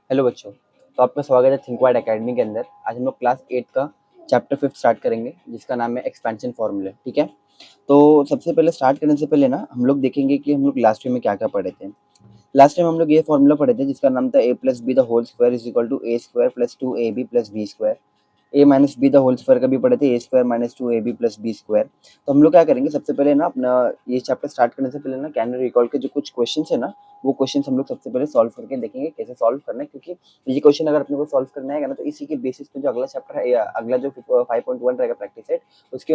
Hello बच्चों। तो आपका स्वागत है थिंकवाइड एकेडमी के अंदर। आज हम लोग क्लास 8 का चैप्टर 5 स्टार्ट करेंगे जिसका नाम है एक्सपेंशन फॉर्मूला। ठीक है, तो सबसे पहले स्टार्ट करने से पहले ना हम लोग देखेंगे कि हम लोग लास्ट टाइम में क्या क्या पढ़े थे। लास्ट टाइम हम लोग ये फॉर्मूला पढ़े थे जिसका नाम था a plus B the whole square is equal to A square plus 2ab plus B square. A minus B the whole square का भी पढ़े थे, A square minus 2ab plus B square. तो हम लोग क्या करेंगे, सबसे पहले ना अपना ये चैप्टर स्टार्ट करने से पहले ना कैन यू रिकॉल के जो कुछ क्वेश्चन है ना, वो क्वेश्चन हम लोग सबसे पहले सॉल्व करके देखेंगे कैसे सॉल्व करना है। क्योंकि ये क्वेश्चन अगर अपने को सॉल्व करना है ना, तो इसी के बेसिस पे जो अगला चैप्टर है या अगला जो 5.1 रहेगा प्रैक्टिस सेट, उसके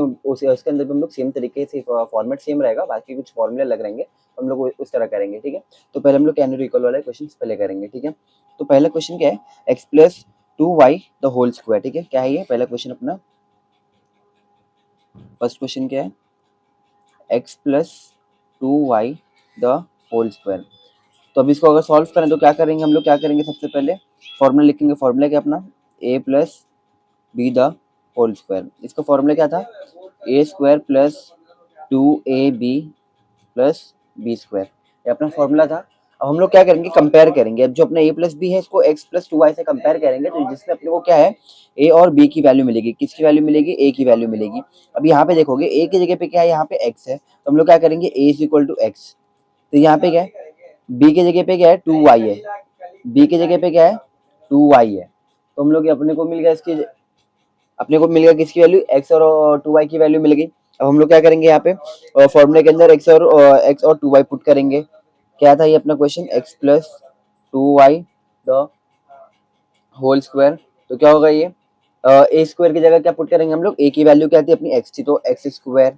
अंदर भी हम लोग सेम तरीके से फॉर्मेट सेम रहेगा, बाकी कुछ फॉर्मूले लग रहेंगे तो हम लोग उस तरह करेंगे। ठीक है, तो पहले हम लोग कैन यू रिकॉल वाले क्वेश्चन पहले करेंगे। ठीक है, तो पहला क्वेश्चन क्या है, x plus 2y the whole square. ठीक है, क्या है ये पहला क्वेश्चन अपना। फर्स्ट क्वेश्चन क्या है, x plus 2y the whole square. तो अब इसको अगर सॉल्व करें तो क्या करेंगे हम लोग, क्या करेंगे सबसे पहले फॉर्मूला लिखेंगे। फॉर्मूला क्या अपना, a plus B the whole square. इसका फॉर्मूला क्या था, A square plus 2ab plus B square, ये अपना फॉर्मूला था। अब हम लोग क्या करेंगे, कंपेयर करेंगे। अब जो अपना ए प्लस बी है इसको एक्स प्लस 2y से कंपेयर करेंगे, तो जिसमें अपने को क्या है, ए और बी की वैल्यू मिलेगी। किसकी वैल्यू मिलेगी, ए की वैल्यू मिलेगी। अब यहाँ पे देखोगे ए की जगह पे क्या है, यहाँ पे एक्स है, तो हम लोग क्या करेंगे, ए इज इक्वल टू एक्स। तो यहाँ पे क्या है, बी की जगह पे क्या है, 2y है, बी की जगह पे क्या है, 2y है। तो हम लोग अपने को मिल गया इसकी, अपने को मिल गया किसकी वैल्यू, एक्स और 2y की वैल्यू मिल गई। अब हम लोग क्या करेंगे, यहाँ पे फॉर्मूले के अंदर एक्स और 2y पुट करेंगे। क्या था ये अपना question, x plus 2y the whole square. तो क्या होगा ये, ए स्क्वायर की जगह क्या पुट करेंगे हम लोग, ए की वैल्यू क्या थी अपनी एक्स थी, तो एक्स स्क्वायर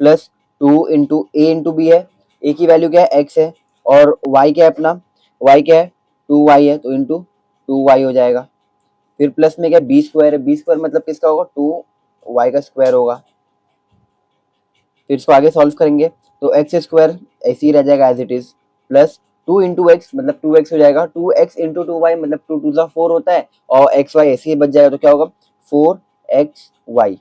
प्लस 2 इंटू ए इंटू बी है, ए की वैल्यू क्या है एक्स है, और वाई क्या है अपना, वाई क्या है 2y है, तो इंटू 2y हो जाएगा। फिर प्लस में क्या, बी स्क्वायर है, बी स्क्वायर मतलब किसका होगा, 2y का स्क्वायर होगा। फिर इसको आगे सॉल्व करेंगे तो एक्स स्क्वायर ऐसे ही रह जाएगा as it is, plus 2 into x मतलब 2x हो जाएगा, 2x इंटू 2y मतलब 2 2 4 होता है, और एक्स वाई ऐसे ही बच जाएगा, तो क्या होगा 4xy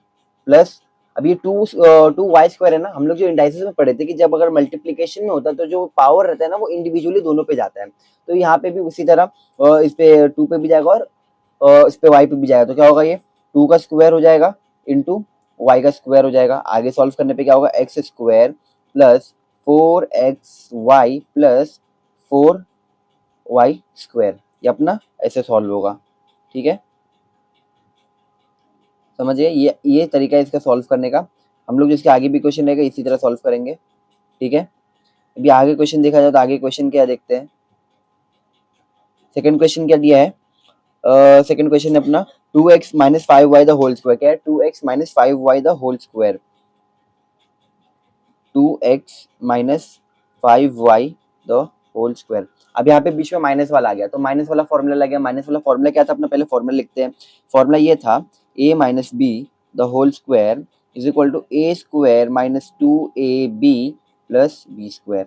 प्लस, अब ये 2y स्क्वायर है ना, हम लोग जो इंडाइसिस में पढ़े थे कि जब अगर मल्टीप्लीकेशन में होता है तो जो पावर रहता है ना वो इंडिविजुअली दोनों पे जाता है। तो यहाँ पे भी उसी तरह इस पे 2 पे भी जाएगा और इस पे y पे भी जाएगा, तो क्या होगा, ये 2 का स्क्वायर हो जाएगा इंटू y का स्क्वायर हो जाएगा। आगे सॉल्व करने पे क्या होगा, x square plus 4xy plus 4y square, ये अपना ऐसे सॉल्व होगा। ठीक है, समझिए ये तरीका है इसका सॉल्व करने का। हम लोग जिसके आगे भी क्वेश्चन रहेगा इसी तरह सॉल्व करेंगे। ठीक है, अभी आगे क्वेश्चन देखा जाए तो आगे क्वेश्चन क्या देखते हैं। सेकंड क्वेश्चन क्या दिया है, सेकंड क्वेश्चन है अपना 2x minus 5y the whole square. क्या है, 2x minus 5y the whole square, 2x minus 5y the whole square. अब यहाँ पे बीच में माइनस वाला आ गया, तो माइनस वाला फॉर्मूला लग गया। माइनस वाला फॉर्मूला क्या था अपना, पहले फॉर्मूला लिखते हैं। फॉर्मूला ये था, a minus B the whole square is equal to A square minus 2ab plus B square,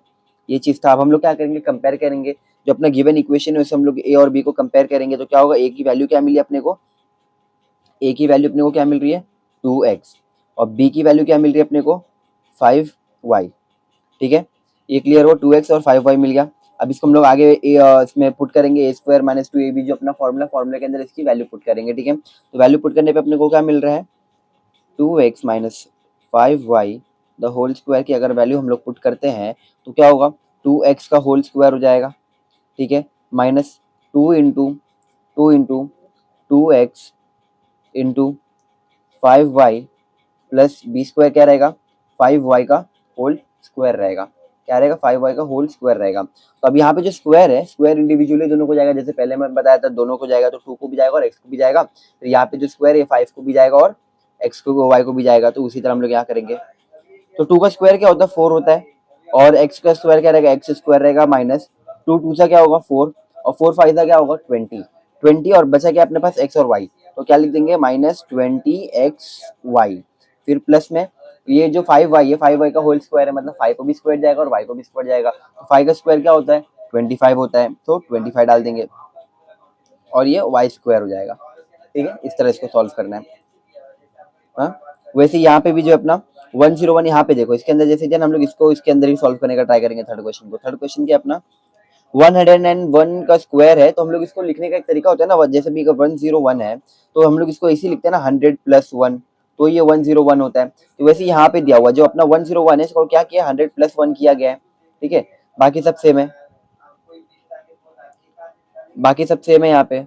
ये चीज था। अब हम लोग क्या करेंगे, कंपेयर करेंगे। जो अपना गिवन इक्वेशन है उससे हम लोग ए और बी को कंपेयर करेंगे, तो क्या होगा, ए की वैल्यू क्या मिली अपने को, ए की वैल्यू अपने को क्या मिल रही है 2x, और बी की वैल्यू क्या मिल रही है अपने को 5y। ठीक है, ये क्लियर हो, 2x और 5y मिल गया। अब इसको हम लोग आगे इसमें पुट करेंगे, ए स्क्वायर माइनस 2ab जो अपना फॉर्मूला के अंदर इसकी वैल्यू पुट करेंगे। ठीक है, तो वैल्यू पुट करने पे अपने को क्या मिल रहा है, 2x minus 5y the whole square की अगर वैल्यू हम लोग पुट करते हैं तो क्या होगा, 2x का होल स्क्वायर हो जाएगा। ठीक है, minus 2 into 5y plus B square क्या रहेगा, 5y का होल स्क्वायर रहेगा। क्या रहेगा, 5y का होल स्क्वायर रहेगा। तो अब यहाँ पे जो स्क्वायर है, स्क्वायर इंडिविजुअली दोनों को जाएगा, जैसे पहले मैं बताया था दोनों को जाएगा, तो 2 को भी जाएगा और x को भी जाएगा। तो यहाँ पे जो स्क्वायर है 5 को भी जाएगा और x को y को भी जाएगा, तो उसी तरह हम लोग यहाँ करेंगे। तो 2 का स्क्वायर क्या होता है, 4 होता है, और x का स्क्वायर क्या रहेगा, एक्स स्क्वायर रहेगा माइनस 2 2 सा क्या होगा 4, और 4 5 सा क्या होगा 20 और बचा क्या अपने पास x और y, तो क्या लिख देंगे माइनस 20xy। फिर प्लस में ये जो 5y है, 5y का होल स्क्वायर है, मतलब 5 को भी स्क्वायर जाएगा और y को भी स्क्वायर जाएगा। तो 5 का स्क्वायर क्या होता है 25 होता है, तो 25 डाल देंगे और ये y स्क्वायर हो जाएगा। ठीक है, इस तरह इसको सॉल्व करना है। हाँ, वैसे यहाँ पे भी जो अपना 101 यहाँ पे देखो, इसके अंदर जैसे हम लोग इसको इसके अंदर ही सॉल्व करने का ट्राई करेंगे। थर्ड क्वेश्चन को, थर्ड क्वेश्चन क्या अपना 101 का स्क्वायर है, तो हम लोग इसको लिखने का एक तरीका होता है ना, जैसे भी 101 है तो हम लोग इसको ऐसे लिखते हैं ना 100+1, तो ये 101 होता है। तो वैसे यहाँ पे दिया हुआ जो अपना 101 है इसको क्या किया 100+1 किया गया है, ठीक है। बाकी सब सेम है, बाकी सब सेम है यहाँ पे।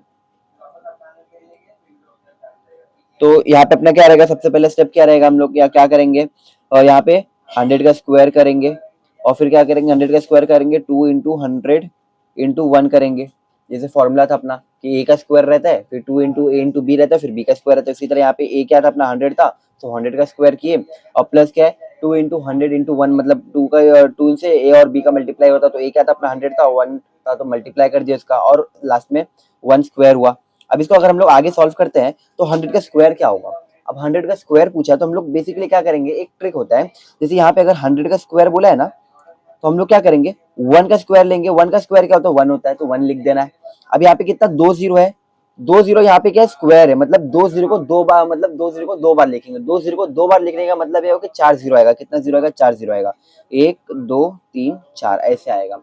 तो यहाँ पे अपना क्या रहेगा, सबसे पहले स्टेप क्या रहेगा, हम लोग क्या करेंगे, और यहाँ पे 100 का स्क्वायर करेंगे और फिर क्या करेंगे 100 का स्क्वायर करेंगे 2 × 100 × 1 करेंगे। जैसे फॉर्मूला था अपना कि ए का स्क्वायर रहता है, फिर 2 × a × b रहता है, फिर b का स्क्वायर रहता है। इसी तरह यहाँ पे ए क्या था अपना 100 था, तो 100 का स्क्वायर किए और प्लस क्या है 2 × 100 × 1, मतलब 2 से ए और बी का मल्टीप्लाई होता, तो ए क्या था अपना 100 था, 1 था, तो मल्टीप्लाई कर दिया इसका और लास्ट में 1 स्क्वायर हुआ। अब इसको अगर हम लोग आगे सॉल्व करते हैं तो 100 का स्क्वायर क्या होगा। अब 100 का स्क्वायर पूछा तो हम लोग बेसिकली क्या करेंगे, एक ट्रिक होता है, जैसे यहाँ पे अगर 100 का स्क्वायर बोला है ना, तो हम लोग क्या करेंगे 1 का स्क्वायर लेंगे। 1 का स्क्वायर क्या होता है 1 होता है, तो 1 लिख देना है। अब यहाँ पे कितना 2 जीरो है, 2 जीरो यहाँ पे क्या है स्क्वायर है, मतलब 2 जीरो को 2 बार, मतलब 2 जीरो को 2 बार लिखेंगे। 2 जीरो को 2 बार लिखने का मतलब ये हो कि 4 जीरो आएगा। कितना जीरो आएगा 4 जीरो आएगा, 1 2 3 4 ऐसे आएगा।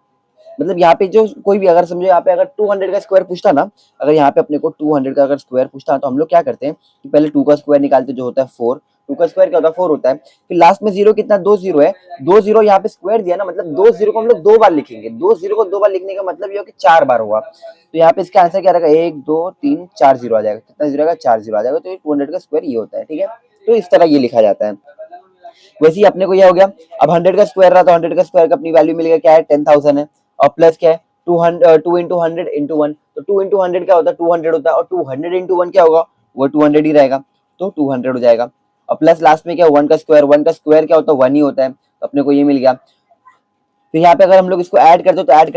मतलब यहाँ पे जो कोई भी अगर समझो यहाँ पे अगर 200 का स्क्वायर पूछता ना, अगर यहाँ पे अपने को 200 का अगर स्क्वायर पूछता तो हम लोग क्या करते हैं कि पहले 2 का स्क्वायर निकालते जो होता है 4। 2 का स्क्वायर क्या होता है 4 होता है, फिर लास्ट में जीरो कितना 2 जीरो है, 2 जीरो यहाँ पे स्क्वायर दिया ना, मतलब 2 जीरो को हम लोग 2 बार लिखेंगे। 2 जीरो को 2 बार लिखने का मतलब ये हो कि 4 बार होगा। तो यहाँ पे इसका आंसर क्या रहेगा 1 2 3 4 जीरो आ जाएगा। कितना जीरो आएगा 4 जीरो आ जाएगा। तो 200 का स्क्वायर ये होता है, ठीक है। तो इस तरह ये लिखा जाता है। वैसे ही अपने को यह हो गया। अब 100 का स्क्वायर रहा तो 100 का स्क्वायर का अपनी वैल्यू मिलेगा क्या है 10,000 है, और प्लस क्या है 2 × 100 × 1, तो 2 × 100 क्या होता है 200 होता है, और 200 × 1 क्या होगा वो 200 ही रहेगा, तो 200 हो जाएगा। और प्लस लास्ट में क्या 1 का स्क्वायर, 1 का स्क्वायर क्या होता है 1 ही होता है, तो अपने को ये मिल गया। फिर यहाँ पे अगर हम लोग इसको ऐड करते हो तो ऐड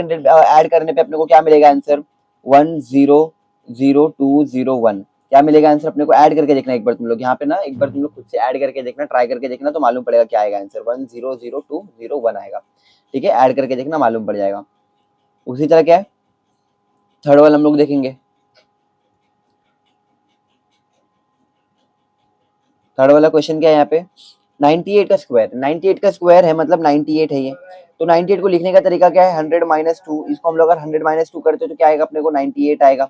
करने पे अपने को क्या मिलेगा आंसर 1 0 0 2 0 1। क्या मिलेगा आंसर अपने को, ऐड करके देखना एक बार तुम लोग, यहाँ पे ना एक बार तुम लोग खुद से ऐड करके देखना, ट्राई करके देखना, तो मालूम पड़ेगा क्या आएगा आंसर 1 0 0 2 0 1 आएगा, ठीक है। ऐड करके देखना मालूम पड़ जाएगा। उसी तरह क्या है थर्ड वाला हम लोग देखेंगे। थर्ड वाला क्वेश्चन क्या है यहाँ पे 98 का स्क्वायर, 98 का स्क्वायर है मतलब 98 है ये। तो 98 को लिखने का तरीका क्या है 100 - 2, इसको हम लोग अगर 100 - 2 करते तो क्या आएगा अपने को 98 आएगा,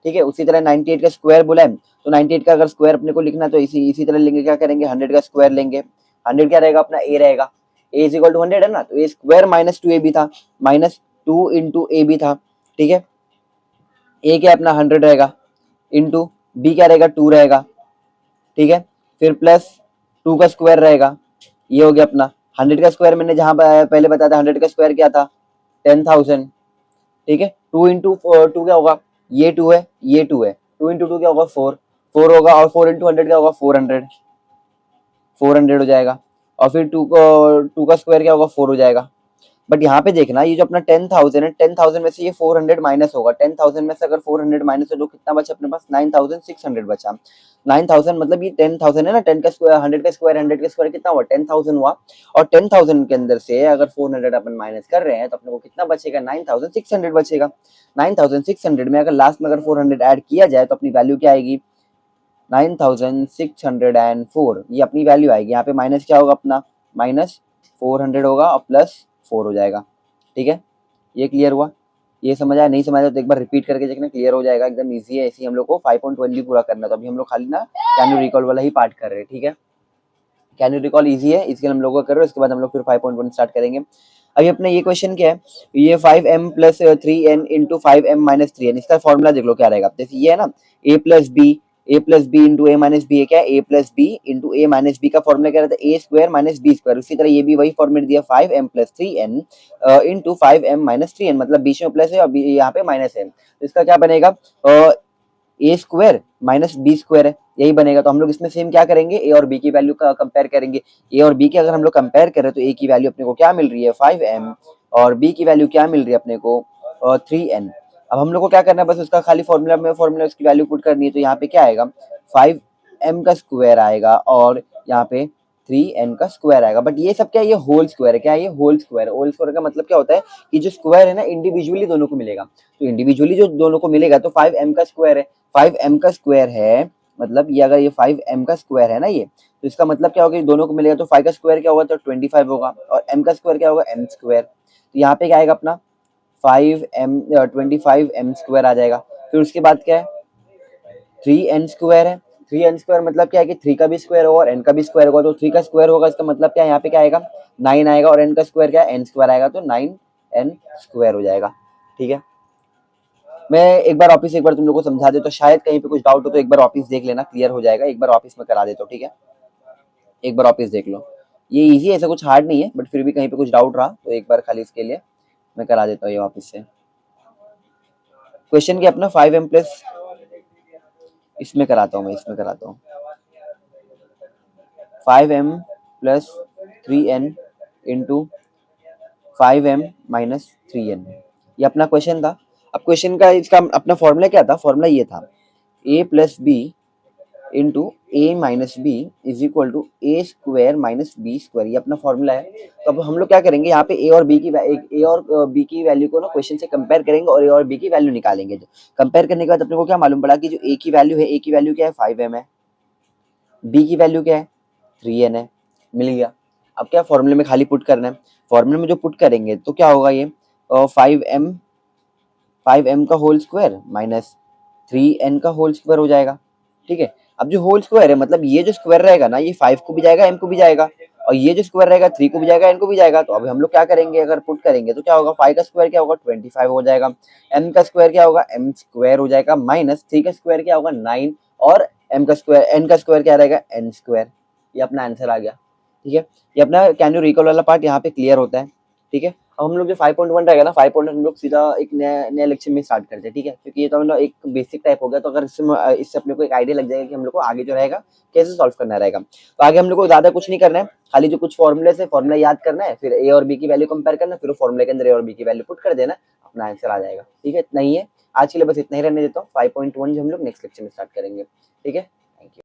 ठीक है। उसी तरह 98 का स्क्वायर बोला है, तो 98 का अगर स्क्वायर अपने को लिखना तो इसी तरह लेंगे, क्या करेंगे 100 का स्क्वायर लेंगे। 100 क्या रहेगा अपना ए रहेगा, ए इज इक्वल टू 100 है ना, तो ए स्क्वायर -2ab था, -2 × ab था, ठीक है। ए क्या अपना 100 रहेगा, इंटू बी क्या रहेगा 2 रहेगा, ठीक है। फिर प्लस 2 का स्क्वायर रहेगा, ये हो गया अपना 100 का स्क्वायर। मैंने जहां पहले बताया था 100 का स्क्वायर क्या था 10,000, ठीक है। 2 × 2 क्या होगा, ये 2 है ये 2 है, 2 × 2 क्या होगा 4, 4 होगा, और 4 × 100 क्या होगा 400, 400 हो जाएगा। और फिर 2 का स्क्वायर क्या होगा 4 हो जाएगा। बट यहाँ पे देखना ये जो अपना 10,000 है, 10,000 में से ये 400 माइनस होगा। 10,000 में से अगर 400 माइनस हो तो कितना बचा अपने पास 9,600 बचा। 9,000 मतलब ये 10,000 है ना, 10 का स्क्वायर 100 का स्क्वायर 100 का स्क्वायर कितना हुआ 10,000 हुआ, और 10,000 के अंदर से अगर 400 अपन माइनस कर रहे हैं तो अपने को कितना बचेगा 9,600 बचेगा। 9,600 में अगर लास्ट में अगर 400 ऐड किया जाए तो अपनी वैल्यू क्या आएगी 9,604, ये अपनी वैल्यू आएगी। यहाँ पे माइनस क्या होगा अपना -400 होगा और +4 हो जाएगा, ठीक है। ये क्लियर हुआ, ये समझ आया नहीं समझ आया तो एक बार रिपीट करके देखना, क्लियर हो जाएगा, एकदम इजी है। ऐसे ही हम लोग को 5.1 भी पूरा करना, तो अभी हम लोग खाली ना कैन यू रिकॉल वाला ही पार्ट कर रहे हैं, ठीक है। कैन यू रिकॉल इजी है, इसके हम लोग को कर रहे हैं, उसके बाद हम लोग फिर 5.1 स्टार्ट करेंगे। अभी अपने ये क्वेश्चन क्या है, ये 5m + 3n × 5m - 3n, इसका फॉर्मूला देख लो क्या रहेगा। जैसे ये है ना a + b × a - b है क्या है a + b × a - b का फॉर्मूला क्या रहता है a² - b²। उसी तरह ये भी वही फॉर्मेट दिया 5m + 3n × 5m - 3n, मतलब बीच में प्लस है और यहाँ पे माइनस है, तो इसका क्या बनेगा a² - b² है, यही बनेगा। तो हम लोग इसमें सेम क्या करेंगे ए और बी की वैल्यू का कंपेयर करेंगे। ए और बी की अगर हम लोग कंपेयर करें तो ए की वैल्यू अपने को क्या मिल रही है 5m, और बी की वैल्यू क्या मिल रही है अपने को 3n। अब हम लोग को क्या करना है बस उसका खाली फॉर्मूला उसकी वैल्यू पुट करनी है। तो यहाँ पे क्या आएगा 5m का स्क्वायर आएगा और यहाँ पे 3n का स्क्वायर आएगा। बट ये सब क्या है ये होल स्क्वायर है, क्या है ये होल स्क्वायर है। होल स्क्वायर का मतलब क्या होता है कि जो स्क्वायर है ना इंडिविजुअली दोनों को मिलेगा, तो इंडिविजुअली जो दोनों को मिलेगा तो 5m का स्क्वायर है, 5m का स्क्वायर है, मतलब ये अगर ये 5m का स्क्वायर है ना ये, तो इसका मतलब क्या होगा दोनों को मिलेगा। तो 5 का स्क्वायर क्या होगा तो 25 होगा, और m का स्क्वायर क्या होगा m²। तो यहाँ पे क्या आएगा अपना 25m² आ जाएगा। फिर उसके बाद क्या है, 3n² है। 3n² मतलब क्या है कि 3 का भी स्क्वायर होगा और n का भी स्क्वायर होगा, तो 3 का स्क्वायर होगा, इसका मतलब क्या है, यहाँ पे क्या आएगा 9 आएगा, और n का स्क्वायर क्या है, n² आएगा, तो 9n² हो जाएगा। ठीक है, मैं एक बार ऑफिस एक बार तुम लोग को समझा दे तो शायद कहीं पे कुछ डाउट हो तो एक बार ऑफिस देख लेना, क्लियर हो जाएगा। एक बार ऑफिस में करा देता हूँ, ठीक है, एक बार ऑफिस देख लो। ये इजी है, ऐसा कुछ हार्ड नहीं है, बट फिर भी कहीं पे कुछ डाउट रहा तो एक बार खाली इसके लिए मैं करा देता हूँ ये ऑफिस से। क्वेश्चन क्या अपना 5m प्लस, इसमें कराता हूँ मैं, इसमें कराता हूँ 5m plus 3n into 5m minus 3n, ये अपना क्वेश्चन था। अब क्वेश्चन का इसका अपना फॉर्मूला क्या था, फॉर्मूला ये था a plus b into a minus b is equal to A square minus b square, ये अपना फॉर्मूला है। तो अब हम लोग क्या करेंगे, यहाँ पे ए और बी की वैल्यू को ना क्वेश्चन से कंपेयर करेंगे और ए और बी की वैल्यू निकालेंगे। जो कंपेयर करने के बाद अपने को क्या मालूम पड़ा कि जो ए की वैल्यू है, ए की वैल्यू क्या है 5m है, बी की वैल्यू क्या है 3n है, मिल गया। अब क्या फॉर्मूले में खाली पुट करना है, फॉर्मूले में जो पुट करेंगे तो क्या होगा, ये 5m का होल स्क्वायर माइनस 3n का होल स्क्वायर हो जाएगा। ठीक है, अब जो होल स्क्वायर है मतलब ये जो स्क्वायर रहेगा ना, ये 5 को भी जाएगा, m को भी जाएगा, और ये जो स्क्वायर रहेगा 3 को भी जाएगा, n को भी जाएगा। तो अभी हम लोग क्या करेंगे, अगर पुट करेंगे तो क्या होगा, 5 का स्क्वायर क्या होगा 25 हो जाएगा, m का स्क्वायर क्या होगा m² हो जाएगा, माइनस 3 का स्क्वायर क्या होगा 9, और m का स्क्वायर n का स्क्वायर क्या रहेगा n²। ये अपना आंसर आ गया। ठीक है, ये अपना कैन यू रिकॉल वाला पार्ट यहाँ पे क्लियर होता है। ठीक है, अब हम लोग जो 5.1 रहेगा ना, 5 हम लोग सीधा एक नया लेक्चर में स्टार्ट करते हैं। ठीक है, क्योंकि ये तो हम लोग एक बेसिक टाइप हो गया, तो अगर इससे अपने को एक आइडिया लग जाएगा कि हम लोग को आगे जो रहेगा कैसे सॉल्व करना रहेगा। तो आगे हम लोग को ज्यादा कुछ नहीं करना है, खाली जो कुछ फॉर्मूले से फॉर्मूला याद करना है, फिर ए और बी की वैल्यू कंपेयर करना, फिर फॉर्मूले के अंदर ए और बी की वैल्यू पुट कर देना, अपना आंसर आ जाएगा। ठीक है, इतना ही है आज के लिए, बस इतना ही रहने देता हूँ। 5.1 जो हम लोग नेक्स्ट लेक्चर में स्टार्ट करेंगे। ठीक है, थैंक यू।